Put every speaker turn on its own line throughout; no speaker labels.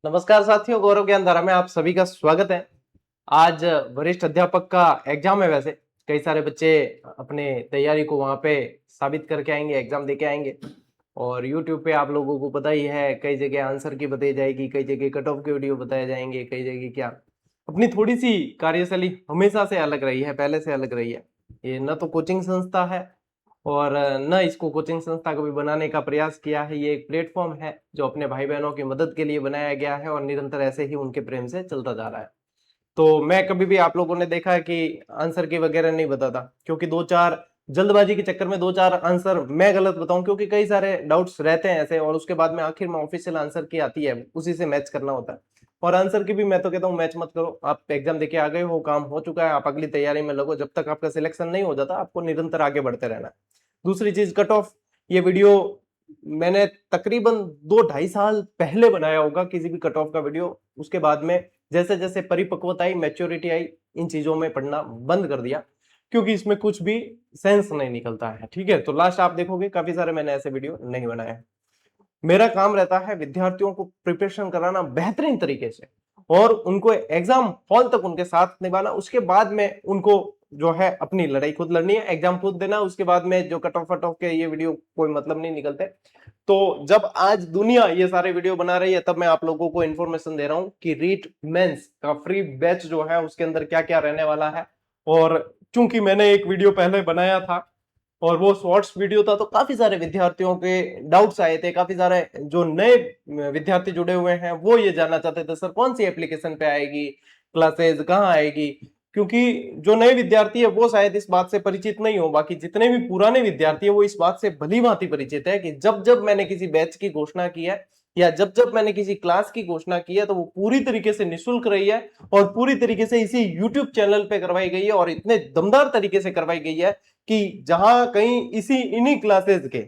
नमस्कार साथियों, गौरव ज्ञानधारा में आप सभी का स्वागत है। आज वरिष्ठ अध्यापक का एग्जाम है। वैसे कई सारे बच्चे अपने तैयारी को वहां पे साबित करके आएंगे, एग्जाम देके आएंगे। और YouTube पे आप लोगों को पता ही है, कई जगह आंसर की बताई जाएगी, कई जगह कट ऑफ के वीडियो बताए जाएंगे, कई जगह क्या। अपनी थोड़ी सी कार्यशैली हमेशा से अलग रही है, पहले से अलग रही है। ये न तो कोचिंग संस्था है और न इसको कोचिंग संस्था को भी बनाने का प्रयास किया है। ये एक प्लेटफॉर्म है जो अपने भाई बहनों की मदद के लिए बनाया गया है और निरंतर ऐसे ही उनके प्रेम से चलता जा रहा है। तो मैं कभी भी, आप लोगों ने देखा है कि आंसर की वगैरह नहीं बताता, क्योंकि दो चार जल्दबाजी के चक्कर में दो चार आंसर मैं गलत बताऊं, क्योंकि कई सारे डाउट्स रहते हैं ऐसे, और उसके बाद में आखिर में ऑफिशियल आंसर की आती है, उसी से मैच करना होता है। और आंसर की भी मैं तो कहता हूँ मैच मत करो। आप एग्जाम देके आ गए हो, काम हो चुका है, आप अगली तैयारी में लगो। जब तक आपका सिलेक्शन नहीं हो जाता, आपको निरंतर आगे बढ़ते रहना है। दूसरी चीज, कट ऑफ। ये वीडियो मैंने तकरीबन 2-2.5 साल पहले बनाया होगा, किसी भी कट ऑफ का वीडियो। उसके बाद में जैसे जैसे परिपक्वता आई, मैच्योरिटी आई, इन चीजों में पढ़ना बंद कर दिया, क्योंकि इसमें कुछ भी सेंस नहीं निकलता है। ठीक है, तो लास्ट आप देखोगे काफी सारे मैंने ऐसे वीडियो नहीं बनाए हैं। मेरा काम रहता है विद्यार्थियों को प्रिपरेशन कराना बेहतरीन तरीके से, और उनको एग्जाम हॉल तक उनके साथ निभाना। उसके बाद में उनको जो है अपनी लड़ाई खुद लड़नी है, एग्जाम खुद देना। उसके बाद में जो कट ऑफ के ये वीडियो कोई मतलब नहीं निकलते। तो जब आज दुनिया ये सारे वीडियो बना रही है, तब मैं आप लोगों को इन्फॉर्मेशन दे रहा हूं कि रीट मेंस का फ्री बैच जो है उसके अंदर क्या क्या रहने वाला है। और चूंकि मैंने एक वीडियो पहले बनाया था और वो शॉर्ट्स वीडियो था, तो काफी सारे विद्यार्थियों के डाउट्स आए थे। काफी सारे जो नए विद्यार्थी जुड़े हुए हैं वो ये जानना चाहते थे, सर कौन सी एप्लीकेशन पे आएगी, क्लासेस कहाँ आएगी। क्योंकि जो नए विद्यार्थी है वो शायद इस बात से परिचित नहीं हो, बाकी जितने भी पुराने विद्यार्थी है वो इस बात से भली भांति परिचित है कि जब जब मैंने किसी बैच की घोषणा की है या जब जब मैंने किसी क्लास की घोषणा की है, तो वो पूरी तरीके से निःशुल्क रही है और पूरी तरीके से इसी यूट्यूब चैनल पे करवाई गई है, और इतने दमदार तरीके से करवाई गई है कि जहां कहीं इन्हीं क्लासेस के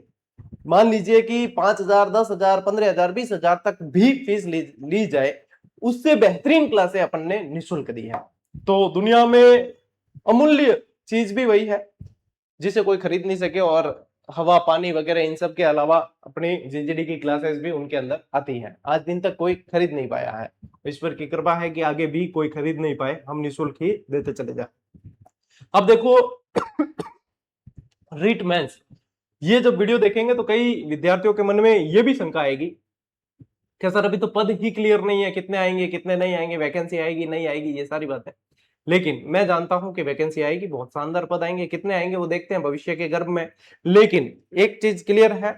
मान लीजिए कि 5,000, 10,000, 15,000, 20,000 तक भी फीस ली जाए, उससे बेहतरीन क्लासें अपन ने निःशुल्क दी है। तो दुनिया में अमूल्य चीज भी वही है जिसे कोई खरीद नहीं सके, और हवा पानी वगैरह इन सब के अलावा अपनी जीजीडी की क्लासेस भी उनके अंदर आती है। आज दिन तक कोई खरीद नहीं पाया है। ईश्वर की कृपा है कि आगे भी कोई खरीद नहीं पाए, हम निःशुल्क ही देते चले जाए। अब देखो रीट मेंस, ये जब वीडियो देखेंगे तो कई विद्यार्थियों के मन में ये भी शंका आएगी कि सर अभी तो पद ही क्लियर नहीं है, कितने आएंगे कितने नहीं आएंगे, वैकेंसी आएगी नहीं आएगी, ये सारी बातें। लेकिन मैं जानता हूं कि वैकेंसी आएगी, बहुत शानदार पद आएंगे। कितने आएंगे वो देखते हैं भविष्य के गर्भ में। लेकिन एक चीज क्लियर है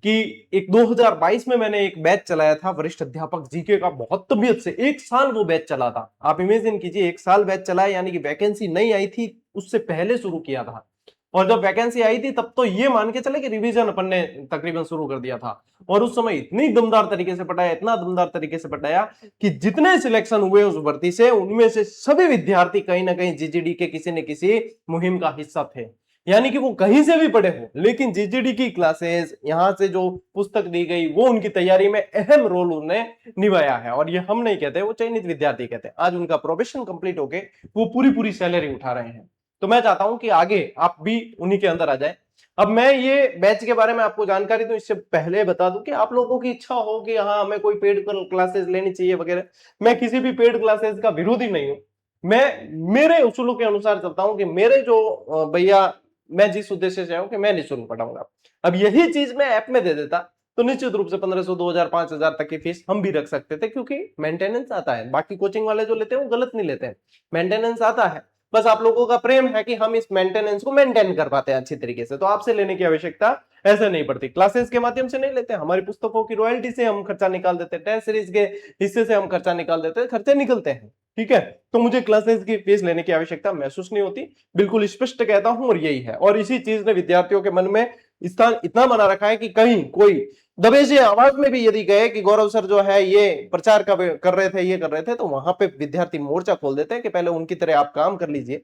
कि एक 2022 में मैंने एक बैच चलाया था वरिष्ठ अध्यापक जीके का, बहुत तबियत से 1 साल वो बैच चला था। आप इमेजिन कीजिए, 1 साल बैच चलाया, यानी कि वैकेंसी नहीं आई थी उससे पहले शुरू किया था। और जब वैकेंसी आई थी तब तो ये मान के चले कि रिवीजन अपन ने तकरीबन शुरू कर दिया था। और उस समय इतनी दमदार तरीके से पढ़ाया, इतना दमदार तरीके से पढ़ाया कि जितने सिलेक्शन हुए उस भर्ती से, उनमें से सभी विद्यार्थी कहीं ना कहीं जीजीडी के किसी न किसी मुहिम का हिस्सा थे। यानी कि वो कहीं से भी पढ़े हो, लेकिन जीजीडी की क्लासेस, यहां से जो पुस्तक दी गई, वो उनकी तैयारी में अहम रोल उन्होंने निभाया है। और ये हम नहीं कहते, वो चयनित विद्यार्थी कहते हैं। आज उनका प्रोबेशन कंप्लीट होके वो पूरी पूरी सैलरी उठा रहे हैं। तो मैं चाहता हूं कि आगे आप भी उन्हीं के अंदर आ जाए। अब मैं ये बैच के बारे में आपको जानकारी दूं, इससे पहले बता दूं कि आप लोगों की इच्छा हो कि हाँ हमें कोई पेड क्लासेस लेनी चाहिए वगैरह, मैं किसी भी पेड क्लासेस का विरोधी नहीं हूं। मैं मेरे उसूलों के अनुसार चलता हूं कि मेरे जो भैया, मैं जिस उद्देश्य से आऊं कि मैं निःशुल्क पढ़ाऊंगा। अब यही चीज मैं ऐप में दे देता तो निश्चित रूप से 1,500, 2,000, 5,000 तक की फीस हम भी रख सकते थे, क्योंकि मेंटेनेंस आता है। बाकी कोचिंग वाले जो लेते हैं वो गलत नहीं लेते हैं, मेंटेनेंस आता है। बस आप लोगों का प्रेम है कि हम इस मेंटेनेंस को मेंटेन कर पाते हैं अच्छी तरीके से, तो आपसे लेने की आवश्यकता ऐसे नहीं पड़ती। क्लासेस के माध्यम से नहीं लेते, हमारी पुस्तकों की रॉयल्टी से हम खर्चा निकाल देते हैं, टेस्ट सीरीज के हिस्से से हम खर्चा निकाल देते हैं, खर्चे निकलते हैं। ठीक है, तो मुझे क्लासेस की फीस लेने की आवश्यकता महसूस नहीं होती, बिल्कुल स्पष्ट कहता हूं, और यही है। और इसी चीज ने विद्यार्थियों के मन में स्थान इतना बना रखा है कि कहीं कोई दबेचे आवाज में भी यदि कहे कि गौरव सर जो है ये प्रचार कर रहे थे, ये कर रहे थे, तो वहां पे विद्यार्थी मोर्चा खोल देते हैं कि पहले उनकी तरह आप काम कर लीजिए,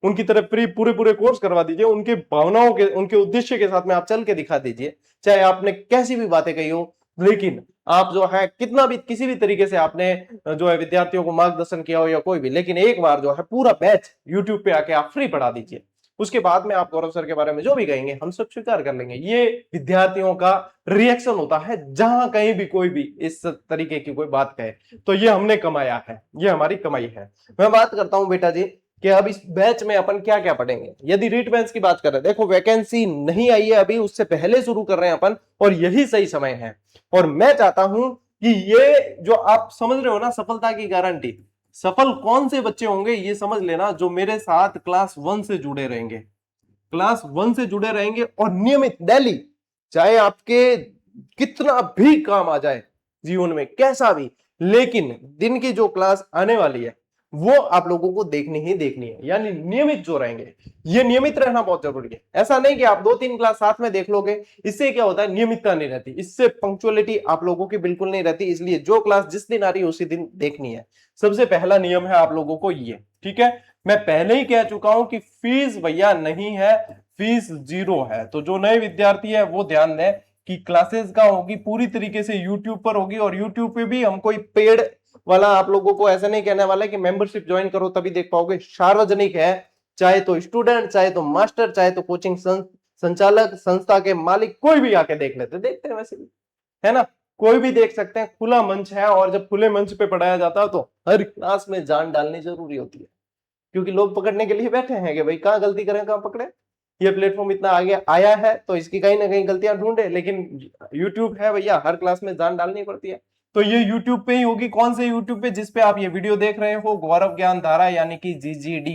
उनकी तरफ पूरे पूरे कोर्स करवा दीजिए, उनके भावनाओं के, उनके उद्देश्य के साथ में आप चल के दिखा दीजिए, चाहे आपने कैसी भी बातें कही हो। लेकिन आप जो है कितना भी किसी भी तरीके से आपने जो है विद्यार्थियों को मार्गदर्शन किया हो या कोई भी, लेकिन एक बार जो है पूरा बैच यूट्यूब पे आके आप फ्री पढ़ा दीजिए। उसके बाद में आप गौरव सर के बारे में जो भी कहेंगे हम सब स्वीकार कर लेंगे। ये विद्यार्थियों का रिएक्शन होता है जहां कहीं भी कोई भी इस तरीके की कोई बात कहे, तो ये हमने कमाया है, ये हमारी कमाई है। मैं बात करता हूं बेटा जी कि अब इस बैच में अपन क्या क्या पढ़ेंगे। यदि रीट बेंच की बात करें, देखो वैकेंसी नहीं आई है अभी, उससे पहले शुरू कर रहे हैं अपन, और यही सही समय है। और मैं चाहता हूं कि ये जो आप समझ रहे हो ना सफलता की गारंटी, सफल कौन से बच्चे होंगे ये समझ लेना, जो मेरे साथ क्लास 1 से जुड़े रहेंगे, क्लास 1 से जुड़े रहेंगे और नियमित डेली, चाहे आपके कितना भी काम आ जाए जीवन में कैसा भी, लेकिन दिन की जो क्लास आने वाली है वो आप लोगों को देखनी ही देखनी है, यानी नियमित जो रहेंगे। ये नियमित रहना बहुत जरूरी है। ऐसा नहीं कि आप 2-3 क्लास साथ में देख लोगे, इससे क्या होता है नियमितता नहीं रहती, इससे पंक्चुअलिटी आप लोगों की बिल्कुल नहीं रहती। इसलिए जो क्लास जिस दिन आ रही है उसी दिन देखनी है। सबसे पहला नियम है आप लोगों को ये, ठीक है। मैं पहले ही कह चुका हूं कि फीस भैया नहीं है, फीस 0 है। तो जो नए विद्यार्थी है वो ध्यान दें कि क्लासेस का होगी पूरी तरीके से यूट्यूब पर होगी, और यूट्यूब पे भी हम कोई पेड वाला आप लोगों को ऐसा नहीं कहने वाला कि मेंबरशिप ज्वाइन करो तभी देख पाओगे। सार्वजनिक है, चाहे तो स्टूडेंट, चाहे तो मास्टर, चाहे तो कोचिंग संचालक, संस्था के मालिक, कोई भी आके देख लेते, देखते हैं वैसे भी, है ना, कोई भी देख सकते हैं, खुला मंच है। और जब खुले मंच पे पढ़ाया जाता है तो हर क्लास में जान डालनी जरूरी होती है, क्योंकि लोग पकड़ने के लिए बैठे हैं कि भाई कहां गलती करें कहां पकड़े। ये प्लेटफॉर्म इतना आगे आया है तो इसकी कहीं ना कहीं गलतियां ढूंढे, लेकिन यूट्यूब है भैया, हर क्लास में जान डालनी पड़ती है। तो ये यूट्यूब पे ही होगी। कौन से यूट्यूब पे? जिसपे आप ये वीडियो देख रहे हो, गौरव ज्ञान धारा यानी कि GGD,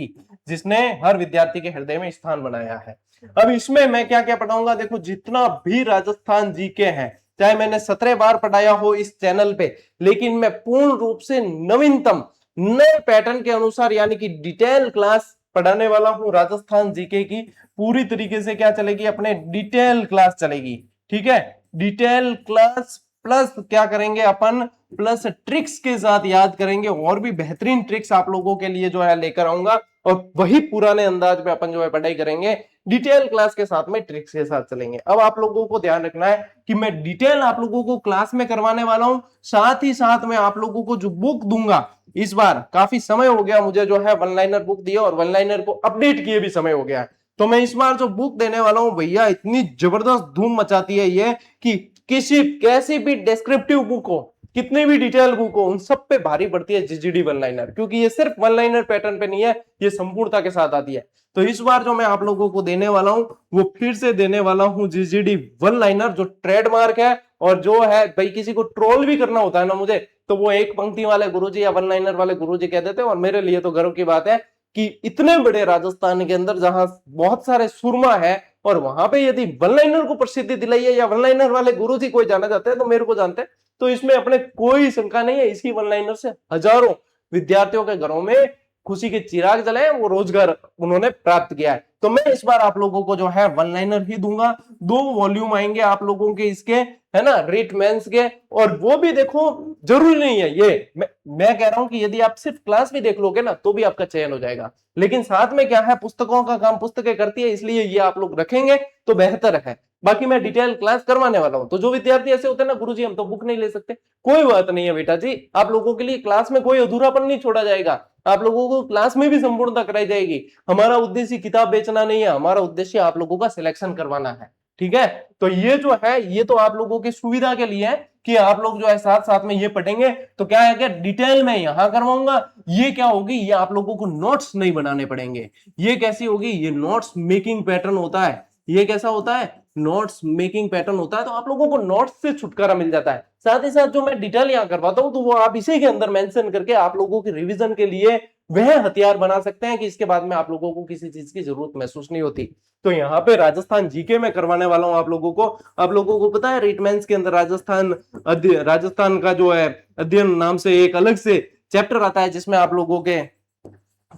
जिसने हर विद्यार्थी के हृदय में स्थान बनाया है। अब इसमें मैं क्या क्या पढ़ाऊंगा, देखो जितना भी राजस्थान जीके है, चाहे मैंने 17 बार पढ़ाया हो इस चैनल पे, लेकिन मैं पूर्ण रूप से नवीनतम नए पैटर्न के अनुसार यानी कि डिटेल क्लास पढ़ाने वाला हूं। राजस्थान जीके की पूरी तरीके से क्या चलेगी, अपने डिटेल क्लास चलेगी, ठीक है। डिटेल क्लास प्लस क्या करेंगे अपन, प्लस ट्रिक्स के साथ याद करेंगे, और भी बेहतरीन ट्रिक्स आप लोगों के लिए जो है लेकर आऊंगा, और वही पुराने अंदाज में अपन जो है पढ़ाई करेंगे, डिटेल क्लास के साथ में ट्रिक्स के साथ चलेंगे। अब आप लोगों को ध्यान रखना है कि मैं डिटेल आप लोगों को क्लास में करवाने वाला हूं, साथ ही साथ में आप लोगों को जो बुक दूंगा, इस बार काफी समय हो गया मुझे जो है वन लाइनर बुक दिया, और वन लाइनर को अपडेट किए भी समय हो गया है। तो मैं इस बार जो बुक देने वाला हूं भैया, इतनी जबरदस्त धूम मचाती है ये कि किसी कैसी भी डिस्क्रिप्टिव बुक हो, कितनी भी डिटेल बुक हो, उन सब पे भारी पड़ती है GGD वन लाइनर, क्योंकि ये सिर्फ वन लाइनर पैटर्न पे नहीं है, ये संपूर्णता के साथ आती है। तो इस बार जो मैं आप लोगों को देने वाला हूं वो फिर से देने वाला हूं GGD वन लाइनर, जो ट्रेडमार्क है। और जो है भाई किसी को ट्रोल भी करना होता है ना मुझे, तो वो एक पंक्ति वाले गुरुजी या वन लाइनर वाले गुरुजी कह देते हैं। और मेरे लिए तो गर्व की बात है कि इतने बड़े राजस्थान के अंदर जहां बहुत सारे सुरमा है, और वहां पे यदि वन लाइनर को प्रसिद्धि दिलाई है या वन लाइनर वाले गुरुजी कोई जाना जाते हैं तो मेरे को जानते हैं। तो इसमें अपने कोई शंका नहीं है, इसी वन लाइनर से हजारों विद्यार्थियों के घरों में खुशी के चिराग जले, वो रोजगार उन्होंने प्राप्त किया है। तो मैं इस बार आप लोगों को जो है वन लाइनर ही दूंगा। 2 वॉल्यूम आएंगे आप लोगों के इसके, है ना, रीट मेंस के। और वो भी देखो जरूरी नहीं है ये, मैं कह रहा हूं कि यदि आप सिर्फ क्लास भी देख लोगे ना तो भी आपका चयन हो जाएगा। लेकिन साथ में क्या है, पुस्तकों का काम पुस्तकें करती है, इसलिए ये आप लोग रखेंगे तो बेहतर है। बाकी मैं डिटेल क्लास करवाने वाला हूं। तो जो विद्यार्थी ऐसे होते हैं ना, गुरुजी हम तो बुक नहीं ले सकते, कोई बात नहीं है बेटा जी, आप लोगों के लिए क्लास में कोई अधूरापन नहीं छोड़ा जाएगा, आप लोगों को क्लास में भी संपूर्णता कराई जाएगी। हमारा उद्देश्य किताब बेचना नहीं है, हमारा उद्देश्य आप लोगों का सिलेक्शन करवाना है, ठीक है। तो ये जो है ये तो आप लोगों की सुविधा के लिए है कि आप लोग जो है साथ साथ में ये पढ़ेंगे। तो क्या है कि डिटेल में यहां करवाऊंगा, ये क्या होगी, ये आप लोगों को नोट्स नहीं बनाने पड़ेंगे। ये कैसी होगी, ये नोट्स मेकिंग पैटर्न होता है। ये कैसा होता है, नोट्स मेकिंग पैटर्न होता है। तो आप लोगों को नोट्स से छुटकारा मिल जाता है। साथ ही साथ जो मैं डिटेल यहां करवाता हूं तो वो आप इसी के अंदर मेंशन करके आप लोगों की रिवीजन के लिए वह हथियार बना सकते हैं कि इसके बाद में आप लोगों को किसी चीज की जरूरत महसूस नहीं होती। तो यहाँ पे राजस्थान जीके में करवाने वाला हूं आप लोगों को। आप लोगों को पता है रीटमेंस के अंदर राजस्थान का जो है अध्ययन नाम से एक अलग से चैप्टर आता है, जिसमें आप लोगों के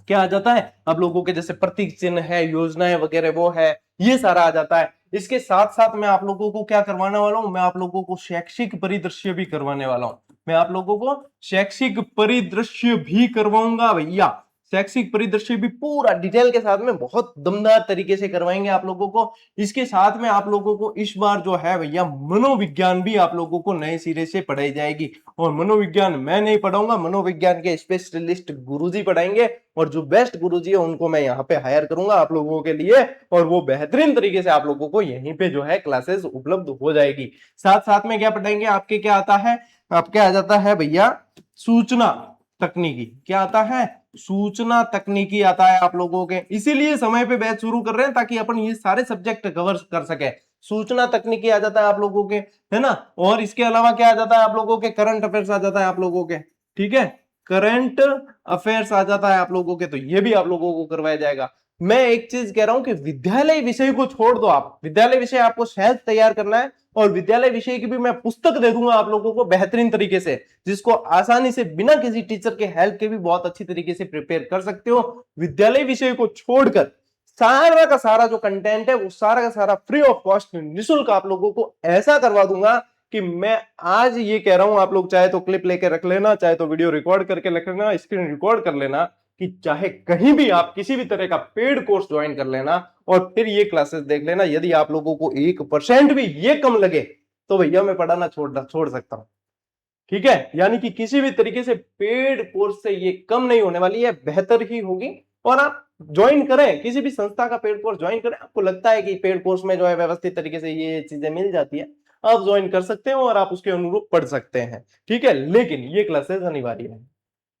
क्या आ जाता है, आप लोगों के जैसे प्रतीक चिन्ह है, योजनाएं वगैरह वो है, ये सारा आ जाता है। इसके साथ साथ मैं आप लोगों को क्या करवाने वाला हूं, मैं आप लोगों को शैक्षिक परिदृश्य भी करवाने वाला हूं। मैं आप लोगों को शैक्षिक परिदृश्य भी करवाऊंगा भैया। शैक्षिक परिदृश्य भी पूरा डिटेल के साथ में बहुत दमदार तरीके से करवाएंगे आप लोगों को। इसके साथ में आप लोगों को इस बार जो है भैया मनोविज्ञान भी आप लोगों को नए सिरे से पढ़ाई जाएगी। और मनोविज्ञान मैं नहीं पढ़ाऊंगा, मनोविज्ञान के स्पेशलिस्ट गुरुजी पढ़ाएंगे, और जो बेस्ट गुरुजी है उनको मैं यहाँ पे हायर करूंगा आप लोगों के लिए, और वो बेहतरीन तरीके से आप लोगों को यहीं पे जो है क्लासेस उपलब्ध हो जाएगी। साथ साथ में क्या पढ़ाएंगे, आपके क्या आता है, आपके आ जाता है भैया सूचना तकनीकी। क्या आता है, सूचना तकनीकी आता है आप लोगों के। इसीलिए समय पे बैच शुरू कर रहे हैं ताकि अपन ये सारे सब्जेक्ट कवर कर सके। सूचना तकनीकी आ जाता है आप लोगों के, है ना। और इसके अलावा क्या आ जाता है आप लोगों के, करंट अफेयर्स आ जाता है आप लोगों के, ठीक है, करंट अफेयर्स आ जाता है आप लोगों के, तो ये भी आप लोगों को करवाया जाएगा। मैं एक चीज कह रहा हूं कि विद्यालय विषय को छोड़ दो, आप विद्यालय विषय आपको शायद तैयार करना है, और विद्यालय विषय की भी मैं पुस्तक दे दूंगा आप लोगों को बेहतरीन तरीके से, जिसको आसानी से बिना किसी टीचर के हेल्प के भी बहुत अच्छी तरीके से प्रिपेयर कर सकते हो। विद्यालय विषय को छोड़कर सारा का सारा जो कंटेंट है वो सारा का सारा फ्री ऑफ कॉस्ट निःशुल्क आप लोगों को ऐसा करवा दूंगा कि मैं आज ये कह रहा हूं, आप लोग चाहे तो क्लिप लेके रख लेना, चाहे तो वीडियो रिकॉर्ड करके रख लेना, स्क्रीन रिकॉर्ड कर लेना, कि चाहे कहीं भी आप किसी भी तरह का पेड कोर्स ज्वाइन कर लेना और फिर ये क्लासेस देख लेना। यदि आप लोगों को 1% भी ये कम लगे तो भैया मैं पढ़ाना छोड़ सकता हूं, ठीक है। यानी कि किसी भी तरीके से पेड कोर्स से ये कम नहीं होने वाली है, बेहतर ही होगी। और आप ज्वाइन करें, किसी भी संस्था का पेड कोर्स ज्वाइन करें, आपको लगता है कि पेड कोर्स में जो है व्यवस्थित तरीके से ये चीजें मिल जाती है, आप ज्वाइन कर सकते हो और आप उसके अनुरूप पढ़ सकते हैं, ठीक है। लेकिन ये क्लासेस अनिवार्य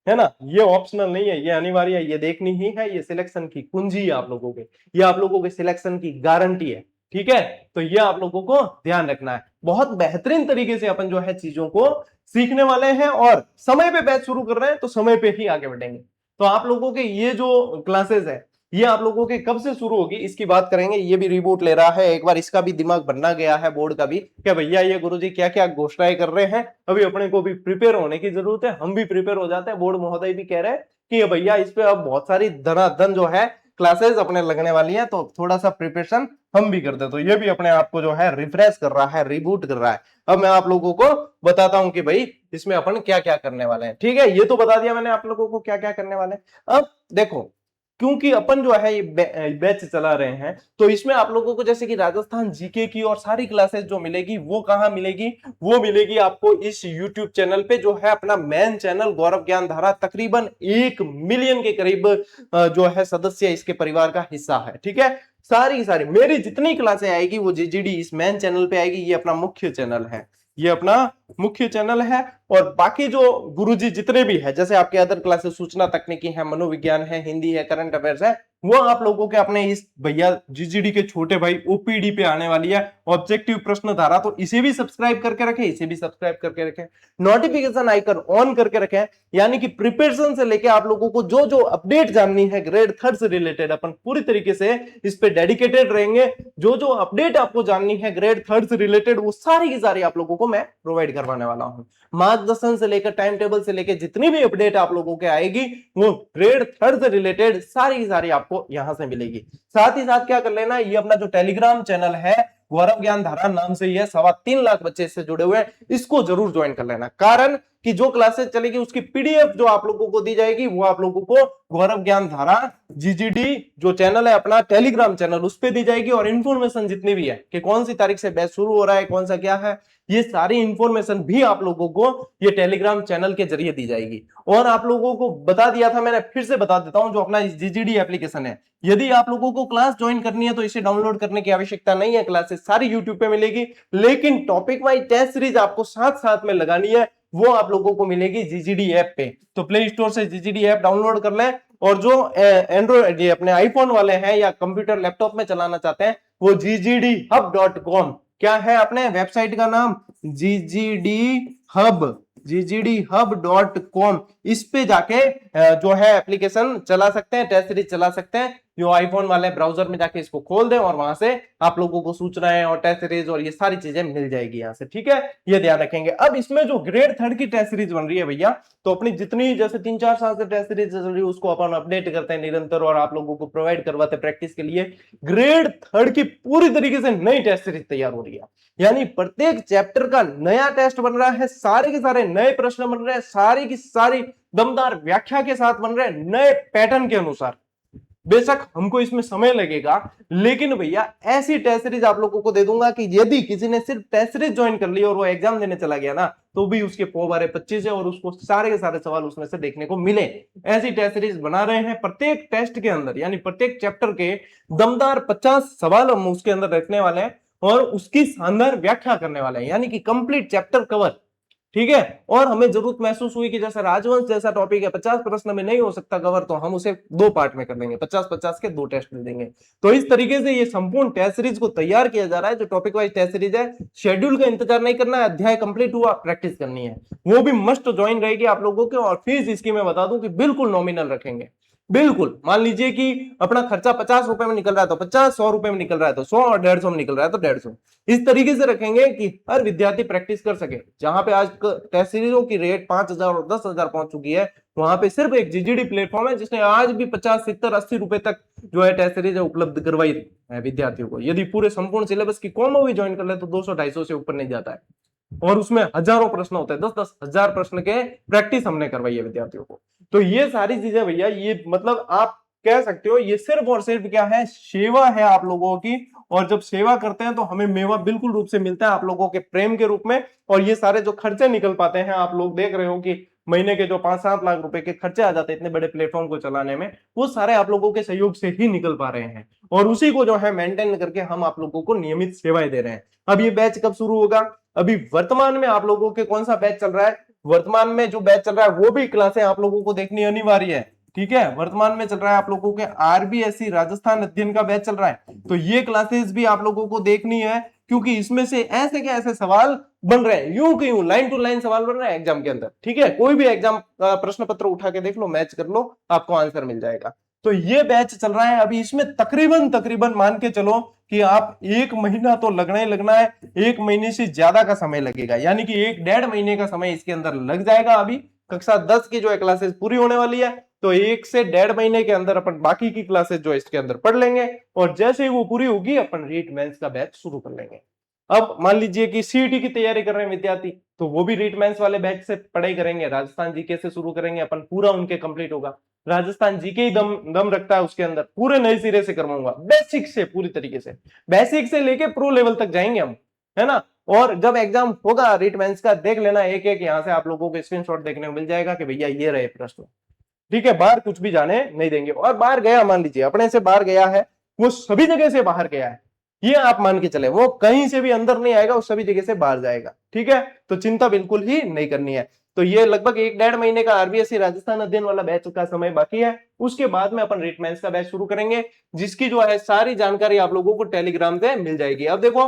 है ना, ये ऑप्शनल नहीं है, ये अनिवार्य है, ये देखनी ही है, ये सिलेक्शन की कुंजी है आप लोगों के, ये आप लोगों के सिलेक्शन की गारंटी है, ठीक है। तो ये आप लोगों को ध्यान रखना है। बहुत बेहतरीन तरीके से अपन जो है चीजों को सीखने वाले हैं, और समय पे बैच शुरू कर रहे हैं तो समय पे ही आगे बढ़ेंगे। तो आप लोगों के ये जो क्लासेस है ये आप लोगों के कब से शुरू होगी इसकी बात करेंगे। ये भी रिबूट ले रहा है, एक बार इसका भी दिमाग बनना गया है, बोर्ड का भी, क्या भैया ये गुरुजी क्या क्या घोषणाएं कर रहे हैं, अभी अपने को भी प्रिपेयर होने की जरूरत है। हम भी प्रिपेयर हो जाते हैं, बोर्ड महोदय भी कह रहे हैं कि भैया इस पे अब बहुत सारी धनाधन जो है क्लासेस अपने लगने वाली है, तो थोड़ा सा प्रिपरेशन हम भी करते हैं। तो ये भी अपने आप को जो है रिफ्रेश कर रहा है, रिबूट कर रहा है। अब मैं आप लोगों को बताता हूं कि भाई इसमें अपन क्या क्या करने वाले हैं, ठीक है। ये तो बता दिया मैंने आप लोगों को क्या क्या करने वाले हैं। अब देखो, क्योंकि अपन जो है ये बैच चला रहे हैं, तो इसमें आप लोगों को जैसे कि राजस्थान जीके की और सारी क्लासेस जो मिलेगी वो कहां मिलेगी, वो मिलेगी आपको इस यूट्यूब चैनल पे, जो है अपना मेन चैनल गौरव ज्ञान धारा। तकरीबन 1 मिलियन के करीब जो है सदस्य इसके परिवार का हिस्सा है, ठीक है। सारी की सारी मेरी जितनी क्लासें आएगी वो जीजीडी इस मेन चैनल पे आएगी। ये अपना मुख्य चैनल है, ये अपना मुख्य चैनल है। और बाकी जो गुरुजी जितने भी है, जैसे आपके अदर क्लासेस सूचना तकनीकी है, मनोविज्ञान है, हिंदी है, करंट अफेयर्स है, वो आप लोगों के अपने इस भैया जीजीडी के छोटे भाई ओपीडी पे आने वाली है। ऑब्जेक्टिव प्रश्न धारा, तो इसे भी सब्सक्राइब करके रखें, इसे भी सब्सक्राइब करके रखें, नोटिफिकेशन आइकन ऑन करके रखें। यानी कि प्रिपरेशन से लेके आप लोगों को जो जो अपडेट जाननी है ग्रेड 3 से रिलेटेड, अपन पूरी तरीके से इस पे डेडिकेटेड रहेंगे। जो जो अपडेट आपको जाननी है ग्रेड 3 से रिलेटेड, वो सारी की सारी आप लोगों को मैं प्रोवाइड करवाने वाला हूं। मार्गदर्शन से लेकर टाइम टेबल से लेकर जितनी भी अपडेट आप लोगों के आएगी वो ग्रेड 3 से रिलेटेड सारी की सारी आपको यहां से मिलेगी। साथ ही साथ क्या कर लेना, ये अपना जो टेलीग्राम चैनल है गौरव ज्ञान धारा नाम से ही है, 3.25 लाख बच्चे इससे जुड़े हुए हैं, इसको जरूर ज्वाइन कर लेना। कारण कि जो क्लासेस चलेगी उसकी पीडीएफ जो आप लोगों को दी जाएगी वो आप लोगों को गौरव ज्ञान धारा जीजीडी जो चैनल है अपना टेलीग्राम चैनल, उस पर दी जाएगी। और इन्फॉर्मेशन जितनी भी है कि कौन सी तारीख से बैच शुरू हो रहा है, कौन सा क्या है, ये सारी इंफॉर्मेशन भी आप लोगों को ये टेलीग्राम चैनल के जरिए दी जाएगी। और आप लोगों को बता दिया था मैंने, फिर से बता देता हूं, जो अपना जीजीडी एप्लीकेशन है, यदि आप लोगों को क्लास ज्वाइन करनी है तो इसे डाउनलोड करने की आवश्यकता नहीं है। क्लासेस सारी यूट्यूब पे मिलेगी, लेकिन टॉपिक वाइज टेस्ट सीरीज आपको साथ साथ में लगानी है, वो आप लोगों को मिलेगी जीजीडी ऐप पे। तो प्ले स्टोर से जीजीडी ऐप डाउनलोड कर लें। और जो एंड्रॉइड अपने आईफोन वाले हैं या कंप्यूटर लैपटॉप में चलाना चाहते हैं, वो ggdhub.com, क्या है अपने वेबसाइट का नाम, ggdhub.com, इस पे जाके जो है एप्लीकेशन चला सकते हैं, टेस्ट सीरीज चला सकते हैं। जो आईफोन वाले ब्राउजर में जाके इसको खोल दें और वहां से आप लोगों को सूचनाएं और टेस्ट सीरीज और ये सारी चीजें मिल जाएगी यहाँ से, ठीक है, ये ध्यान रखेंगे। अब इसमें जो ग्रेड 3 की टेस्ट सीरीज बन रही है भैया, तो अपनी जितनी जैसे 3-4 साल से टेस्ट सीरीज चल रही है उसको अपन अपडेट करते हैं निरंतर और आप लोगों को प्रोवाइड करवाते हैं प्रैक्टिस के लिए। ग्रेड 3 की पूरी तरीके से नई टेस्ट सीरीज तैयार हो रही है, यानी प्रत्येक चैप्टर का नया टेस्ट बन रहा है, सारे के सारे नए प्रश्न बन रहे हैं, सारी की सारी दमदार व्याख्या के साथ बन रहे हैं, नए पैटर्न के अनुसार। बेशक हमको इसमें समय लगेगा, लेकिन भैया ऐसी टेस्ट सीरीज आप लोगों को दे दूंगा कि यदि किसी ने सिर्फ टेस्ट सीरीज ज्वाइन कर ली और वो एग्जाम देने चला गया ना, तो भी उसके 4/25 है और उसको सारे के सारे सवाल उसमें से देखने को मिले। ऐसी टेस्ट सीरीज बना रहे हैं, प्रत्येक टेस्ट के अंदर यानी प्रत्येक चैप्टर के दमदार 50 सवाल हम उसके अंदर रखने वाले हैं और उसकी शानदार व्याख्या करने वाले हैं, यानी कि कंप्लीट चैप्टर कवर, ठीक है। और हमें जरूरत महसूस हुई कि जैसा राजवंश जैसा टॉपिक है 50 प्रश्न में नहीं हो सकता कवर, तो हम उसे 2 पार्ट में कर देंगे, 50-50 के 2 टेस्ट दे देंगे। तो इस तरीके से ये संपूर्ण टेस्ट सीरीज को तैयार किया जा रहा है। जो टॉपिक वाइज टेस्ट सीरीज है, शेड्यूल का इंतजार नहीं करना है, अध्याय कंप्लीट हुआ प्रैक्टिस करनी है, वो भी मस्ट ज्वाइन रहेगी आप लोगों के। और फीस इसकी मैं बता दूं कि बिल्कुल नॉमिनल रखेंगे, बिल्कुल। मान लीजिए कि अपना खर्चा 50 रुपए में निकल रहा है तो 50, 100 रुपए में निकल रहा है तो 100 और 150 में निकल रहा है तो 150। इस तरीके से रखेंगे कि हर विद्यार्थी प्रैक्टिस कर सके। जहां पे आज टेस्ट सीरीजों की रेट 5,000 और 10,000 पहुंच चुकी है, वहां पे सिर्फ एक जीजीडी प्लेटफॉर्म है जिसने आज भी 50, 70, 80 रुपए तक जो है टेस्ट सीरीज उपलब्ध करवाई है विद्यार्थियों को। यदि पूरे संपूर्ण सिलेबस की कॉम्बो भी ज्वाइन कर ले तो 200-250 से ऊपर नहीं जाता है, और उसमें हजारों प्रश्न होते हैं, 10-10 हजार प्रश्न के प्रैक्टिस हमने करवाई है विद्यार्थियों को। तो ये सारी चीजें भैया, ये मतलब आप कह सकते हो ये सिर्फ और सिर्फ क्या है, सेवा है आप लोगों की। और जब सेवा करते हैं तो हमें मेवा बिल्कुल रूप से मिलता है आप लोगों के प्रेम के रूप में। और ये सारे जो खर्चे निकल पाते हैं, आप लोग देख रहे हो कि महीने के जो 5-7 लाख रुपए के खर्चे आ जाते हैं इतने बड़े प्लेटफॉर्म को चलाने में, वो सारे आप लोगों के सहयोग से ही निकल पा रहे हैं। और उसी को जो है मेंटेन करके हम आप लोगों को नियमित सेवाएं दे रहे हैं। अब ये बैच कब शुरू होगा? अभी वर्तमान में आप लोगों के कौन सा बैच चल रहा है? वर्तमान में जो बैच चल रहा है वो भी क्लासें आप लोगों को देखनी अनिवार्य है, ठीक है। वर्तमान में चल रहा है आप लोगों के आरबीएससी राजस्थान अध्ययन का बैच चल रहा है, तो ये क्लासेस भी आप लोगों को देखनी है, क्योंकि इसमें से ऐसे के ऐसे सवाल बन रहे हैं, यूं के यूं लाइन टू लाइन सवाल बन रहे हैं एग्जाम के अंदर, ठीक है। कोई भी एग्जाम प्रश्न पत्र उठा के देख लो, मैच कर लो, आपको आंसर मिल जाएगा। तो ये बैच चल रहा है अभी। इसमें तकरीबन मान के चलो कि आप 1 महीना तो लगना ही लगना है, 1 महीने से ज्यादा का समय लगेगा, यानी कि 1-1.5 महीने का समय इसके अंदर लग जाएगा। अभी कक्षा 10 की जो है क्लासेस पूरी होने वाली है, तो 1 से 1.5 महीने के अंदर अपन बाकी की क्लासेस जो इसके अंदर पढ़ लेंगे, और जैसे ही वो पूरी होगी अपन रीट मेंस का बैच शुरू कर लेंगे। अब मान लीजिए कि सीईटी की तैयारी कर रहे हैं विद्यार्थी, तो वो भी रीट मेंस वाले बैच से पढ़ाई करेंगे, राजस्थान जीके से शुरू करेंगे अपन, पूरा उनके कंप्लीट होगा। राजस्थान जीके ही दम रखता है उसके अंदर, पूरे नए सिरे से करवाऊंगा, बेसिक से, पूरी तरीके से बेसिक से लेके प्रो लेवल तक जाएंगे हम, है ना। और जब एग्जाम होगा रीट मेंस का, देख लेना एक एक यहाँ से आप लोगों को स्क्रीनशॉट देखने को मिल जाएगा कि भैया ये रहे प्रश्न, ठीक है। बाहर कुछ भी जाने नहीं देंगे। और बाहर गया, मान लीजिए अपने से बाहर गया है, वो सभी जगह से बाहर गया है, ये आप मान के चले, वो कहीं से भी अंदर नहीं आएगा, वो सभी जगह से बाहर जाएगा, ठीक है। तो चिंता बिल्कुल ही नहीं करनी है। तो ये लगभग 1-1.5 महीने का आरबीएससी राजस्थान अध्ययन वाला बैच का समय बाकी है। उसके बाद में अपन रीट मेंस का बैच शुरू करेंगे, जिसकी जो है सारी जानकारी आप लोगों को टेलीग्राम पे मिल जाएगी। अब देखो,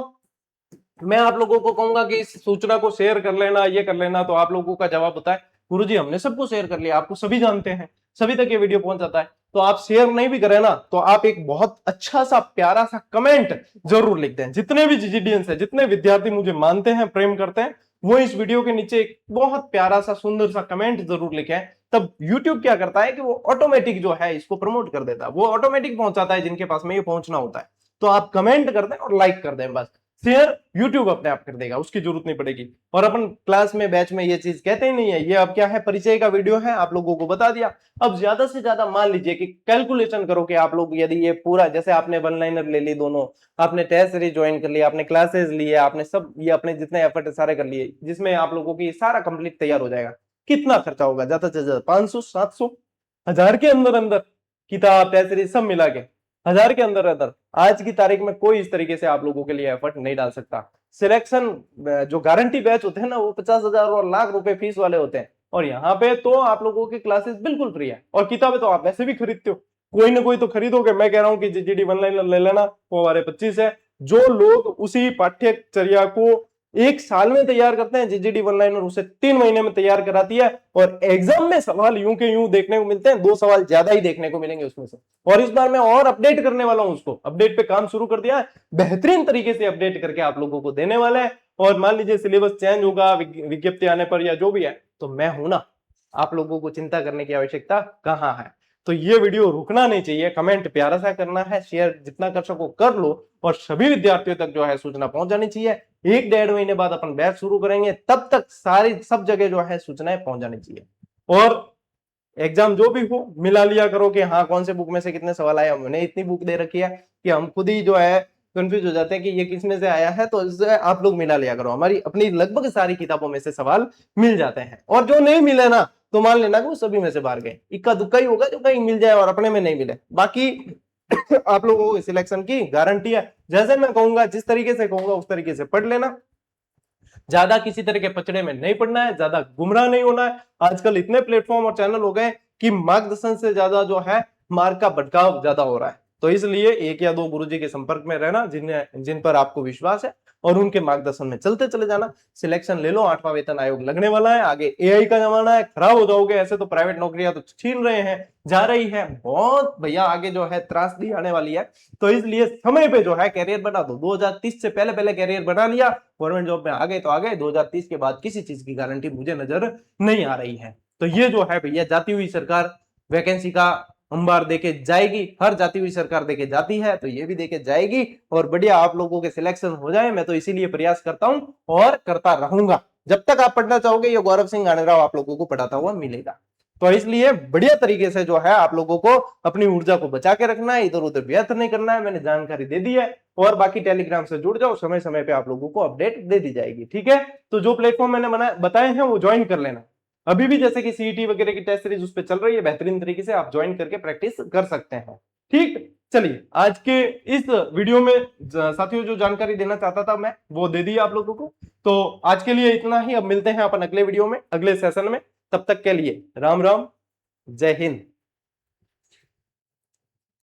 मैं आप लोगों को कहूंगा कि इस सूचना को शेयर कर लेना, ये कर लेना, तो आप लोगों का जवाब होता है गुरुजी हमने सबको शेयर कर लिया, आपको सभी जानते हैं, सभी तक ये वीडियो पहुंच जाता है। तो आप शेयर नहीं भी करें ना, तो आप एक बहुत अच्छा सा प्यारा सा कमेंट जरूर लिख दें। जितने भी जीजीडियंस है, जितने विद्यार्थी मुझे मानते हैं, प्रेम करते हैं, वो इस वीडियो के नीचे एक बहुत प्यारा सा सुंदर सा कमेंट जरूर लिखें। तब YouTube क्या करता है कि वो ऑटोमेटिक जो है इसको प्रमोट कर देता है, वो ऑटोमेटिक पहुंचाता है जिनके पास में ये पहुंचना होता है। तो आप कमेंट कर दें और लाइक कर दें, बस शेयर YouTube अपने आप कर देगा, उसकी जरूरत नहीं पड़ेगी। और अपन क्लास में बैच में ये चीज कहते ही नहीं है, ये अब क्या है, परिचय का वीडियो है, आप लोगों को बता दिया। अब ज्यादा से ज्यादा मान लीजिए कि कैलकुलेशन करो कि आप लोग यदि ये पूरा, जैसे आपने वन लाइनर ले ली दोनों, आपने टेस्ट सीरीज ज्वाइन कर लिया, आपने क्लासेस लिए, आपने सब ये अपने जितने एफर्ट सारे कर लिए, जिसमें आप लोगों की सारा कंप्लीट तैयार हो जाएगा। कितना खर्चा होगा? ज्यादा से ज्यादा 500, 700, 1000 के अंदर अंदर किताब टेस्ट सीरीज सब मिला के 1000 के अंदर अंदर। आज की तारीख में कोई इस तरीके से आप लोगों के लिए एफर्ट नहीं डाल सकता। सिलेक्शन जो गारंटी बैच होते हैं ना, वो 50,000 और लाख रुपए फीस वाले होते हैं, और यहाँ पे तो आप लोगों की क्लासेस बिल्कुल फ्री है। और किताबें तो आप वैसे भी खरीदते हो, कोई ना कोई तो खरीदोगे। मैं कह रहा हूँ कि जीजीडी वन लाइनर ले लेना, वो हमारे 25 है। जो लोग उसी पाठ्यचर्या को 1 साल में तैयार करते हैं, जीजीडी वनलाइनर उसे 3 महीने में तैयार कराती है। और एग्जाम में सवाल यूं के यूं देखने को मिलते हैं, 2 सवाल ज्यादा ही देखने को मिलेंगे उसमें से। और इस बार मैं और अपडेट करने वाला हूं, उसको अपडेट पे काम शुरू कर दिया है, बेहतरीन तरीके से अपडेट करके आप लोगों को देने वाला है। और मान लीजिए सिलेबस चेंज होगा विज्ञप्ति आने पर या जो भी है, तो मैं हूं ना, आप लोगों को चिंता करने की आवश्यकता कहां है। तो ये वीडियो रुकना नहीं चाहिए, कमेंट प्यारा सा करना है, शेयर जितना कर सको कर लो, और सभी विद्यार्थियों तक जो है सूचना पहुंच जानी चाहिए। 1-1.5 महीने बाद अपन बैच शुरू करेंगे, तब तक सारी सब जगह जो है सूचनाएं पहुंच जानी चाहिए। और एग्जाम जो भी हो मिला लिया करो कि हाँ कौन से बुक में से कितने सवाल आए। हमने इतनी बुक दे रखी है कि हम खुद ही जो है कंफ्यूज हो जाते हैं कि ये किस में से आया है, तो इससे आप लोग मिला लिया करो। हमारी अपनी लगभग सारी किताबों में से सवाल मिल जाते हैं, और जो नहीं मिले ना तो मान लेना कि वो सभी में से बाहर गए, इक्का दुक्का ही होगा जो कहीं मिल जाए और अपने में नहीं मिले। बाकी आप लोगों को सिलेक्शन की गारंटी है। जैसे मैं कहूंगा, जिस तरीके से कहूंगा उस तरीके से पढ़ लेना, ज्यादा किसी तरह के पचड़े में नहीं पड़ना है, ज्यादा गुमराह नहीं होना है। आजकल इतने प्लेटफॉर्म और चैनल हो गए कि मार्गदर्शन से ज्यादा जो है मार्ग का भटकाव ज्यादा हो रहा है। तो इसलिए 1 या 2 गुरुजी के संपर्क में रहना जिन पर आपको विश्वास है, और उनके मार्गदर्शन में चलते चले जाना। सिलेक्शन ले लो, 8वां वेतन आयोग लगने वाला है, आगे एआई का जमाना है, खराब हो जाओगे ऐसे तो प्राइवेट नौकरियां तो छीन रहे हैं, जा रही है बहुत भैया, आगे जो है त्रासदी आने वाली है। तो इसलिए समय पे जो है कैरियर बना दो, 2030 से पहले पहले कैरियर बना लिया, गवर्नमेंट जॉब में आ गए तो आ गए। 2030 के बाद किसी चीज की गारंटी मुझे नजर नहीं आ रही है। तो ये जो है भैया, जाती हुई सरकार वैकेंसी का अंबार देके जाएगी, हर जाती हुई सरकार देके जाती है, तो ये भी देके जाएगी, और बढ़िया आप लोगों के सिलेक्शन हो जाए। मैं तो इसीलिए प्रयास करता हूं और करता रहूंगा। जब तक आप पढ़ना चाहोगे, ये गौरव सिंह गानेराव आप लोगों को पढ़ाता हुआ मिलेगा। तो इसलिए बढ़िया तरीके से जो है आप लोगों को अपनी ऊर्जा को बचा के रखना है, इधर उधर व्यर्थ नहीं करना है। मैंने जानकारी दे दी है, और बाकी टेलीग्राम से जुड़ जाओ, समय समय पे आप लोगों को अपडेट दे दी जाएगी। ठीक है, तो जो प्लेटफॉर्म मैंने बताए हैं वो ज्वाइन कर लेना। अभी भी जैसे कि सीईटी वगैरह की टेस्ट सीरीज उस पर चल रही है, बेहतरीन तरीके से आप ज्वाइन करके प्रैक्टिस कर सकते हैं। ठीक, चलिए आज के इस वीडियो में साथियों जो जानकारी देना चाहता था मैं वो दे दी आप लोगों को। तो आज के लिए इतना ही, अब मिलते हैं अपन अगले वीडियो में, अगले सेशन में। तब तक के लिए राम राम, जय हिंद।